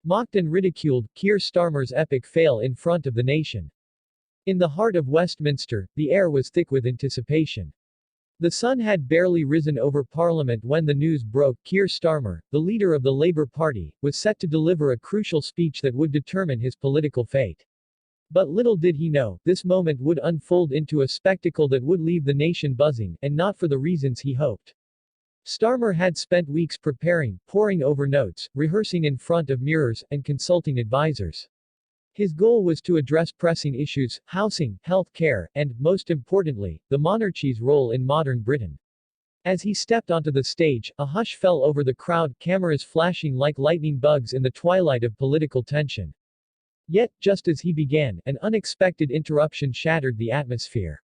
Mocked and ridiculed, Keir Starmer's epic fail in front of the nation. In the heart of Westminster, the air was thick with anticipation. The sun had barely risen over Parliament when the news broke. Keir Starmer, the leader of the Labour Party, was set to deliver a crucial speech that would determine his political fate. But little did he know, this moment would unfold into a spectacle that would leave the nation buzzing, and not for the reasons he hoped. Starmer had spent weeks preparing, poring over notes, rehearsing in front of mirrors, and consulting advisors. His goal was to address pressing issues, housing, health care, and, most importantly, the monarchy's role in modern Britain. As he stepped onto the stage, a hush fell over the crowd, cameras flashing like lightning bugs in the twilight of political tension. Yet, just as he began, an unexpected interruption shattered the atmosphere.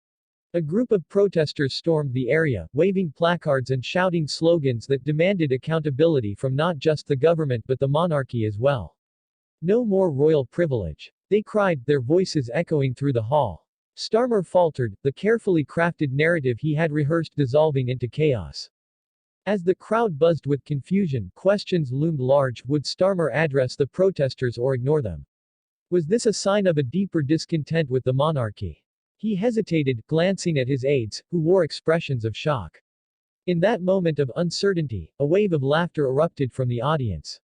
A group of protesters stormed the area, waving placards and shouting slogans that demanded accountability from not just the government but the monarchy as well. No more royal privilege. They cried, their voices echoing through the hall. Starmer faltered, the carefully crafted narrative he had rehearsed dissolving into chaos. As the crowd buzzed with confusion, questions loomed large. Would Starmer address the protesters or ignore them? Was this a sign of a deeper discontent with the monarchy? He hesitated, glancing at his aides, who wore expressions of shock. In that moment of uncertainty, a wave of laughter erupted from the audience.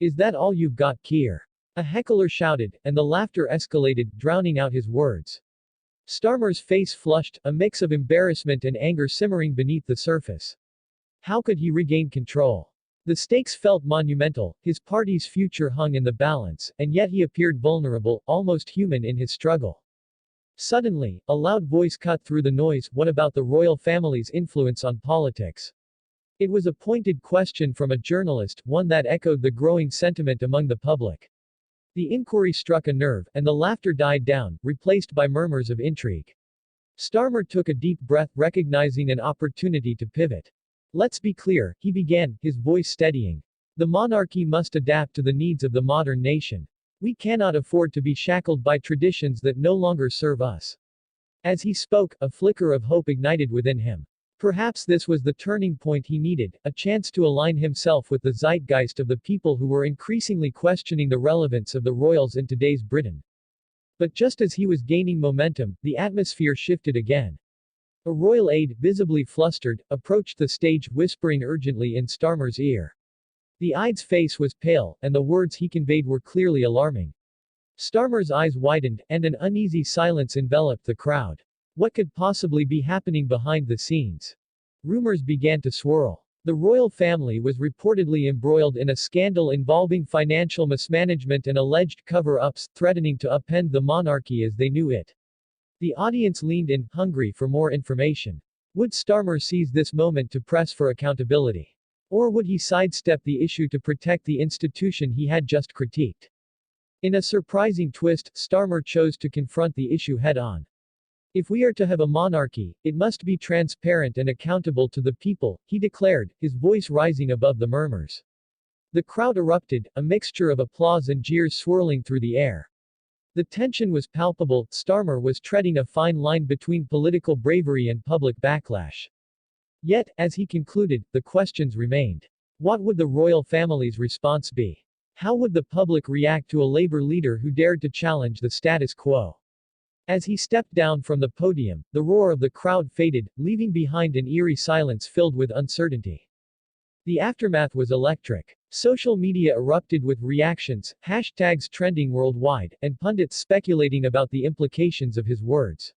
"Is that all you've got, Keir?" a heckler shouted, and the laughter escalated, drowning out his words. Starmer's face flushed, a mix of embarrassment and anger simmering beneath the surface. How could he regain control? The stakes felt monumental, his party's future hung in the balance, and yet he appeared vulnerable, almost human in his struggle. Suddenly, a loud voice cut through the noise. What about the royal family's influence on politics? It was a pointed question from a journalist, one that echoed the growing sentiment among the public. The inquiry struck a nerve, and the laughter died down, replaced by murmurs of intrigue. Starmer took a deep breath, recognizing an opportunity to pivot. Let's be clear, he began, his voice steadying. The monarchy must adapt to the needs of the modern nation. We cannot afford to be shackled by traditions that no longer serve us. As he spoke, a flicker of hope ignited within him. Perhaps this was the turning point he needed, a chance to align himself with the zeitgeist of the people who were increasingly questioning the relevance of the royals in today's Britain. But just as he was gaining momentum, the atmosphere shifted again. A royal aide, visibly flustered, approached the stage, whispering urgently in Starmer's ear. The aide's face was pale, and the words he conveyed were clearly alarming. Starmer's eyes widened, and an uneasy silence enveloped the crowd. What could possibly be happening behind the scenes? Rumors began to swirl. The royal family was reportedly embroiled in a scandal involving financial mismanagement and alleged cover-ups, threatening to upend the monarchy as they knew it. The audience leaned in, hungry for more information. Would Starmer seize this moment to press for accountability? Or would he sidestep the issue to protect the institution he had just critiqued? In a surprising twist, Starmer chose to confront the issue head-on. If we are to have a monarchy, it must be transparent and accountable to the people, he declared, his voice rising above the murmurs. The crowd erupted, a mixture of applause and jeers swirling through the air. The tension was palpable. Starmer was treading a fine line between political bravery and public backlash. Yet, as he concluded, the questions remained. What would the royal family's response be? How would the public react to a Labour leader who dared to challenge the status quo? As he stepped down from the podium, the roar of the crowd faded, leaving behind an eerie silence filled with uncertainty. The aftermath was electric. Social media erupted with reactions, hashtags trending worldwide, and pundits speculating about the implications of his words.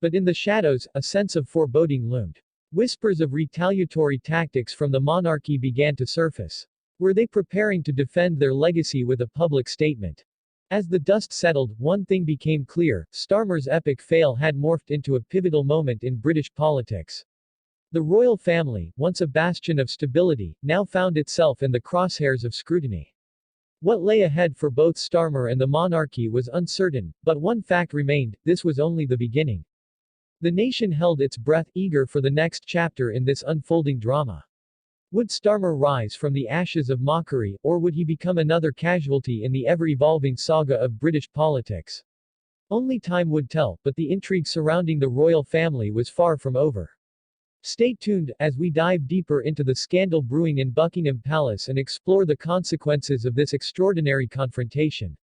But in the shadows, a sense of foreboding loomed. Whispers of retaliatory tactics from the monarchy began to surface. Were they preparing to defend their legacy with a public statement? As the dust settled, one thing became clear: Starmer's epic fail had morphed into a pivotal moment in British politics. The royal family, once a bastion of stability, now found itself in the crosshairs of scrutiny. What lay ahead for both Starmer and the monarchy was uncertain, but one fact remained: this was only the beginning. The nation held its breath, eager for the next chapter in this unfolding drama. Would Starmer rise from the ashes of mockery, or would he become another casualty in the ever-evolving saga of British politics? Only time would tell, but the intrigue surrounding the royal family was far from over. Stay tuned, as we dive deeper into the scandal brewing in Buckingham Palace and explore the consequences of this extraordinary confrontation.